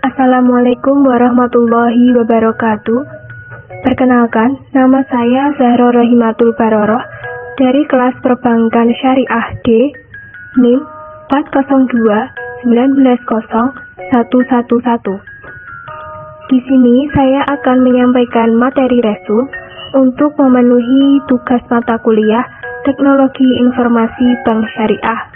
Assalamualaikum warahmatullahi wabarakatuh. Perkenalkan, nama saya Zahra Rohimatul Baroroh dari kelas Perbankan Syariah D, NIM 402-190111. Di sini saya akan menyampaikan materi resu untuk memenuhi tugas mata kuliah Teknologi Informasi Bank Syariah.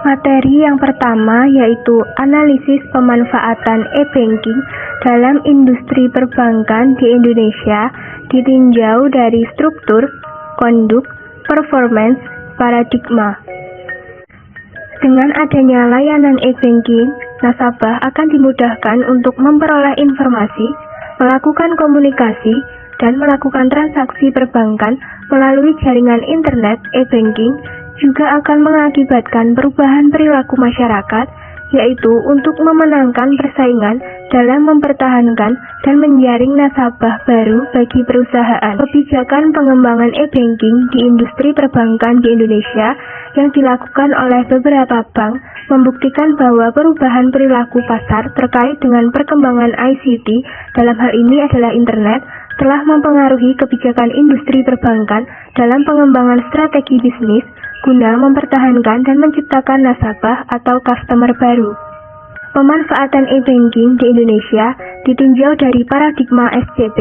Materi yang pertama yaitu analisis pemanfaatan e-banking dalam industri perbankan di Indonesia ditinjau dari struktur, konduk, performance, paradigma. Dengan adanya layanan e-banking, nasabah akan dimudahkan untuk memperoleh informasi, melakukan komunikasi, dan melakukan transaksi perbankan melalui jaringan internet e-banking juga akan mengakibatkan perubahan perilaku masyarakat, yaitu untuk memenangkan persaingan dalam mempertahankan dan menjaring nasabah baru bagi perusahaan. Kebijakan pengembangan e-banking di industri perbankan di Indonesia yang dilakukan oleh beberapa bank membuktikan bahwa perubahan perilaku pasar terkait dengan perkembangan ICT, dalam hal ini adalah internet, telah mempengaruhi kebijakan industri perbankan dalam pengembangan strategi bisnis guna mempertahankan dan menciptakan nasabah atau customer baru. Pemanfaatan e-banking di Indonesia ditinjau dari paradigma SCP,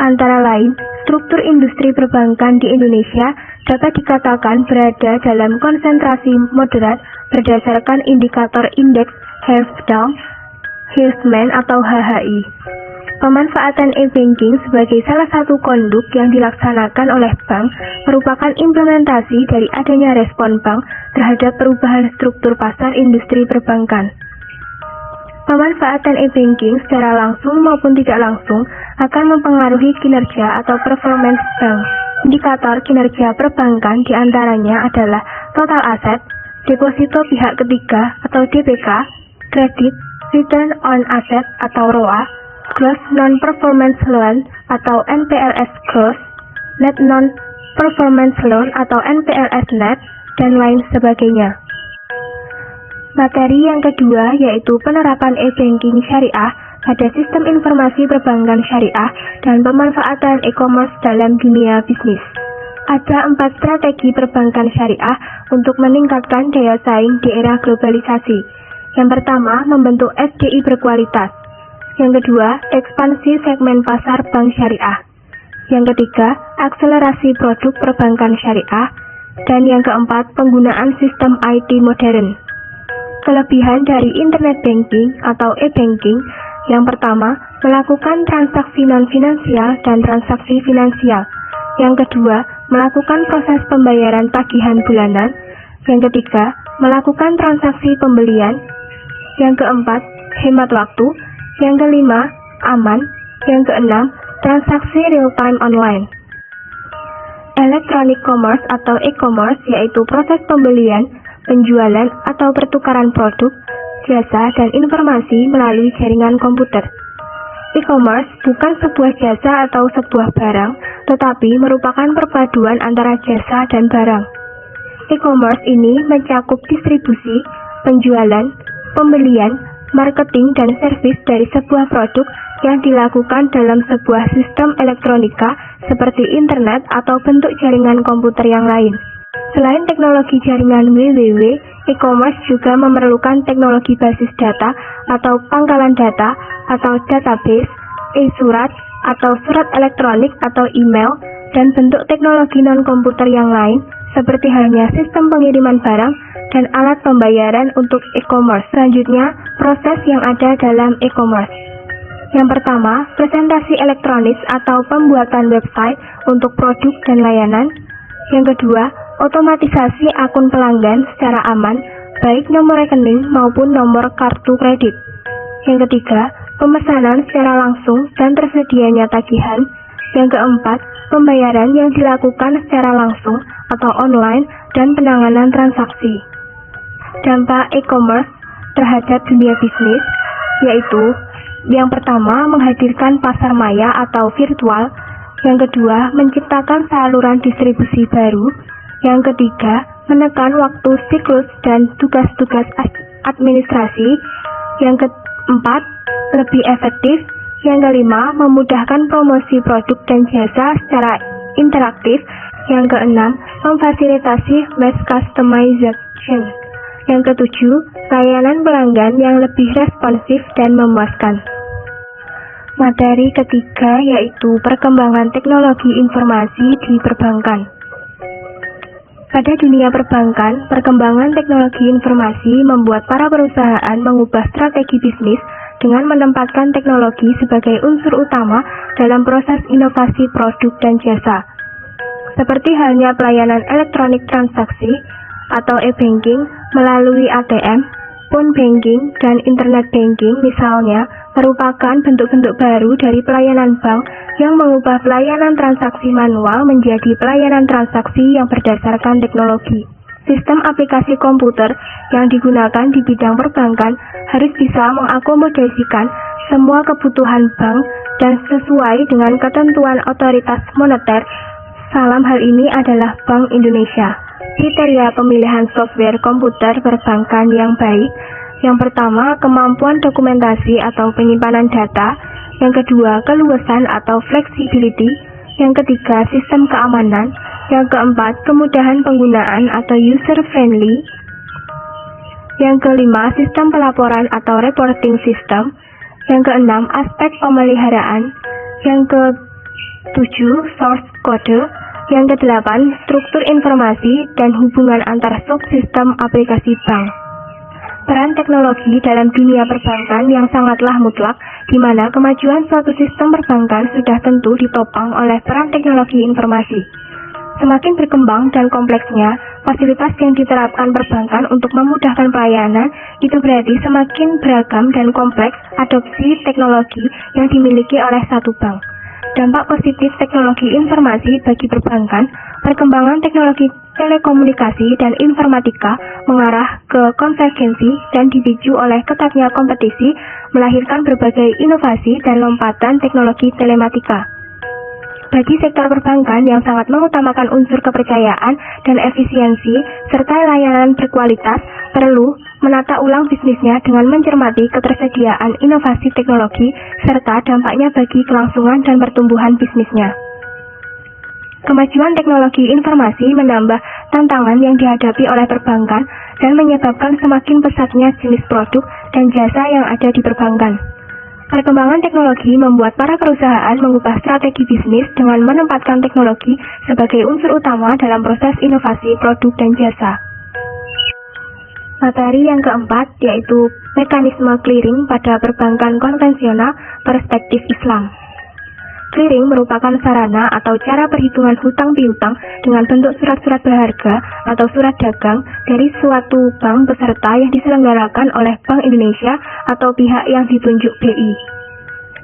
antara lain, struktur industri perbankan di Indonesia dapat dikatakan berada dalam konsentrasi moderat berdasarkan indikator indeks Health-Down-Healthman atau HHI. Pemanfaatan e-banking sebagai salah satu konduk yang dilaksanakan oleh bank merupakan implementasi dari adanya respon bank terhadap perubahan struktur pasar industri perbankan. Pemanfaatan e-banking secara langsung maupun tidak langsung akan mempengaruhi kinerja atau performance bank. Indikator kinerja perbankan diantaranya adalah total aset, deposito pihak ketiga atau DPK, kredit, return on asset atau ROA, gross non-performance loan atau NPLS gross, net non-performance loan atau NPLS net, dan lain sebagainya. Materi yang kedua yaitu penerapan e-banking syariah pada sistem informasi perbankan syariah dan pemanfaatan e-commerce dalam dunia bisnis. Ada 4 strategi perbankan syariah untuk meningkatkan daya saing di era globalisasi. Yang pertama, membentuk SDI berkualitas. Yang kedua, ekspansi segmen pasar bank syariah. Yang ketiga, akselerasi produk perbankan syariah. Dan yang keempat, penggunaan sistem IT modern. Kelebihan dari internet banking atau e-banking, yang pertama, melakukan transaksi non-finansial dan transaksi finansial. Yang kedua, melakukan proses pembayaran tagihan bulanan. Yang ketiga, melakukan transaksi pembelian. Yang keempat, hemat waktu. Yang kelima, aman. Yang keenam, transaksi real-time online. Electronic commerce atau e-commerce yaitu proses pembelian, penjualan atau pertukaran produk, jasa, dan informasi melalui jaringan komputer. E-commerce bukan sebuah jasa atau sebuah barang, tetapi merupakan perpaduan antara jasa dan barang. E-commerce ini mencakup distribusi, penjualan, pembelian, marketing, dan servis dari sebuah produk yang dilakukan dalam sebuah sistem elektronika seperti internet atau bentuk jaringan komputer yang lain. Selain teknologi jaringan www, e-commerce juga memerlukan teknologi basis data atau pangkalan data atau database, e-surat atau surat elektronik atau email, dan bentuk teknologi non-komputer yang lain seperti halnya sistem pengiriman barang dan alat pembayaran untuk e-commerce. Selanjutnya, proses yang ada dalam e-commerce. Yang pertama, presentasi elektronik atau pembuatan website untuk produk dan layanan. Yang kedua, otomatisasi akun pelanggan secara aman, baik nomor rekening maupun nomor kartu kredit. Yang ketiga, pemesanan secara langsung dan tersedianya tagihan. Yang keempat, pembayaran yang dilakukan secara langsung atau online dan penanganan transaksi. Dampak e-commerce terhadap dunia bisnis yaitu yang pertama, menghadirkan pasar maya atau virtual. Yang kedua, menciptakan saluran distribusi baru. Yang ketiga, menekan waktu siklus dan tugas-tugas administrasi. Yang keempat, lebih efektif. Yang kelima, memudahkan promosi produk dan jasa secara interaktif. Yang keenam, memfasilitasi mass customization. Yang ketujuh, layanan pelanggan yang lebih responsif dan memuaskan. Materi ketiga yaitu perkembangan teknologi informasi di perbankan. Pada dunia perbankan, perkembangan teknologi informasi membuat para perusahaan mengubah strategi bisnis dengan menempatkan teknologi sebagai unsur utama dalam proses inovasi produk dan jasa. Seperti halnya pelayanan elektronik transaksi atau e-banking melalui ATM, phone banking, dan internet banking misalnya, merupakan bentuk-bentuk baru dari pelayanan bank yang mengubah pelayanan transaksi manual menjadi pelayanan transaksi yang berdasarkan teknologi. Sistem aplikasi komputer yang digunakan di bidang perbankan harus bisa mengakomodasikan semua kebutuhan bank dan sesuai dengan ketentuan otoritas moneter. Dalam hal ini adalah Bank Indonesia. Kriteria pemilihan software komputer perbankan yang baik. Yang pertama, kemampuan dokumentasi atau penyimpanan data. Yang kedua, keluasan atau flexibility. Yang ketiga, sistem keamanan. Yang keempat, kemudahan penggunaan atau user friendly. Yang kelima, sistem pelaporan atau reporting system. Yang keenam, aspek pemeliharaan. Yang ketujuh, source code. Yang kedelapan, struktur informasi dan hubungan antar subsistem aplikasi bank. Peran teknologi dalam dunia perbankan yang sangatlah mutlak, di mana kemajuan suatu sistem perbankan sudah tentu ditopang oleh peran teknologi informasi. Semakin berkembang dan kompleksnya fasilitas yang diterapkan perbankan untuk memudahkan pelayanan, itu berarti semakin beragam dan kompleks adopsi teknologi yang dimiliki oleh satu bank. Dampak positif teknologi informasi bagi perbankan, perkembangan teknologi telekomunikasi dan informatika mengarah ke konvergensi dan dipicu oleh ketatnya kompetisi, melahirkan berbagai inovasi dan lompatan teknologi telematika. Bagi sektor perbankan yang sangat mengutamakan unsur kepercayaan dan efisiensi serta layanan berkualitas, perlu menata ulang bisnisnya dengan mencermati ketersediaan inovasi teknologi serta dampaknya bagi kelangsungan dan pertumbuhan bisnisnya. Kemajuan teknologi informasi menambah tantangan yang dihadapi oleh perbankan dan menyebabkan semakin pesatnya jenis produk dan jasa yang ada di perbankan. Perkembangan teknologi membuat para perusahaan mengubah strategi bisnis dengan menempatkan teknologi sebagai unsur utama dalam proses inovasi produk dan jasa. Materi yang keempat yaitu mekanisme clearing pada perbankan konvensional perspektif Islam. Clearing merupakan sarana atau cara perhitungan hutang piutang dengan bentuk surat-surat berharga atau surat dagang dari suatu bank peserta yang diselenggarakan oleh Bank Indonesia atau pihak yang ditunjuk BI.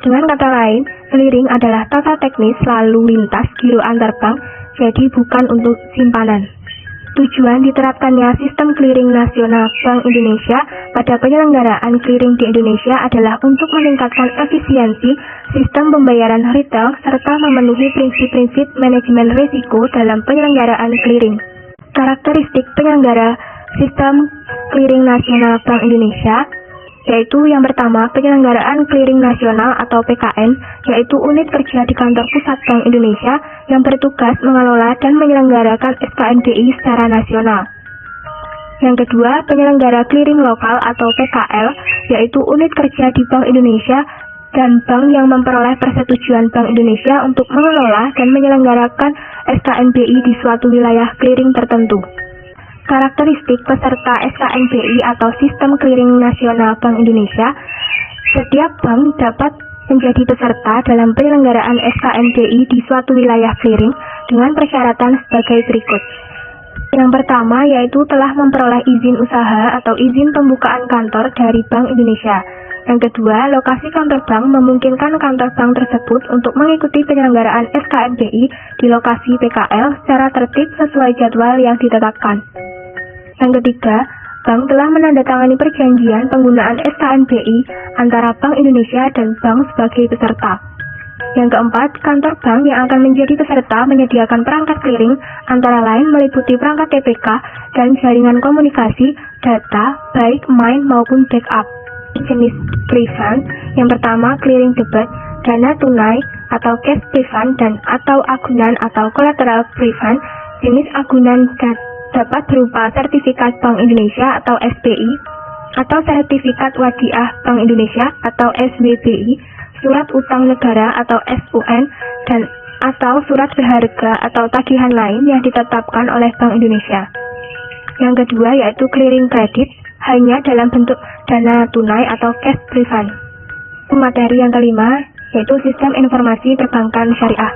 Dengan kata lain, clearing adalah tata teknis lalu lintas giro antar bank, jadi bukan untuk simpanan. Tujuan diterapkannya sistem clearing nasional Bank Indonesia pada penyelenggaraan clearing di Indonesia adalah untuk meningkatkan efisiensi sistem pembayaran retail serta memenuhi prinsip-prinsip manajemen risiko dalam penyelenggaraan clearing. Karakteristik penyelenggara sistem clearing nasional Bank Indonesia yaitu yang pertama, penyelenggaraan clearing nasional atau PKN, yaitu unit kerja di kantor pusat Bank Indonesia yang bertugas mengelola dan menyelenggarakan SKNBI secara nasional. Yang kedua, penyelenggara clearing lokal atau PKL, yaitu unit kerja di Bank Indonesia dan bank yang memperoleh persetujuan Bank Indonesia untuk mengelola dan menyelenggarakan SKNBI di suatu wilayah clearing tertentu. Karakteristik peserta SKNBI atau Sistem Clearing Nasional Bank Indonesia, setiap bank dapat menjadi peserta dalam penyelenggaraan SKNBI di suatu wilayah clearing dengan persyaratan sebagai berikut. Yang pertama yaitu telah memperoleh izin usaha atau izin pembukaan kantor dari Bank Indonesia. Yang kedua, lokasi kantor bank memungkinkan kantor bank tersebut untuk mengikuti penyelenggaraan SKNBI di lokasi PKL secara tertib sesuai jadwal yang ditetapkan. Yang ketiga, bank telah menandatangani perjanjian penggunaan SKNBI antara Bank Indonesia dan bank sebagai peserta. Yang keempat, kantor bank yang akan menjadi peserta menyediakan perangkat clearing antara lain meliputi perangkat TPK dan jaringan komunikasi, data, baik main maupun backup. jenis pre-fund. Yang pertama, clearing debit, dana tunai atau cash pre-fund, dan atau agunan atau collateral pre-fund. Jenis agunan dapat berupa sertifikat Bank Indonesia atau SBI, atau sertifikat wadiah Bank Indonesia atau SWBI, surat utang negara atau SUN, dan atau surat berharga atau tagihan lain yang ditetapkan oleh Bank Indonesia. Yang kedua yaitu clearing kredit, hanya dalam bentuk dana tunai atau cash pre-fund. Materi yang kelima yaitu sistem informasi perbankan syariah.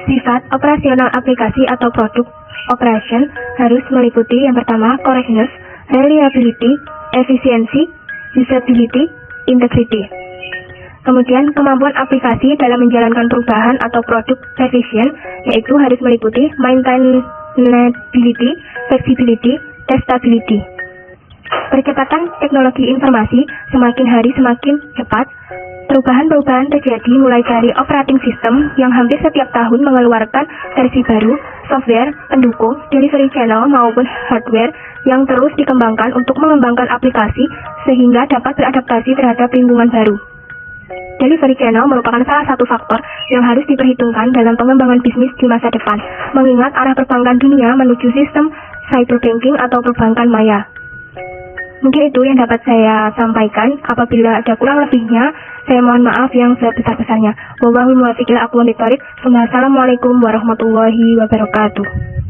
Sifat operasional aplikasi atau produk operation harus meliputi yang pertama correctness, reliability, efisiensi, usability, integrity. Kemudian kemampuan aplikasi dalam menjalankan perubahan atau produk revision yaitu harus meliputi maintainability, flexibility, testability. Percepatan teknologi informasi semakin hari semakin cepat. Perubahan-perubahan terjadi mulai dari operating system yang hampir setiap tahun mengeluarkan versi baru, software, pendukung, delivery channel maupun hardware yang terus dikembangkan untuk mengembangkan aplikasi sehingga dapat beradaptasi terhadap lingkungan baru. Delivery channel merupakan salah satu faktor yang harus diperhitungkan dalam pengembangan bisnis di masa depan, mengingat arah perbankan dunia menuju sistem cyberbanking atau perbankan maya. Mungkin itu yang dapat saya sampaikan. Apabila ada kurang lebihnya, saya mohon maaf yang sebesar-besarnya. Wallahul muwaffiq ila aqwamit thoriq. Wassalamualaikum warahmatullahi wabarakatuh.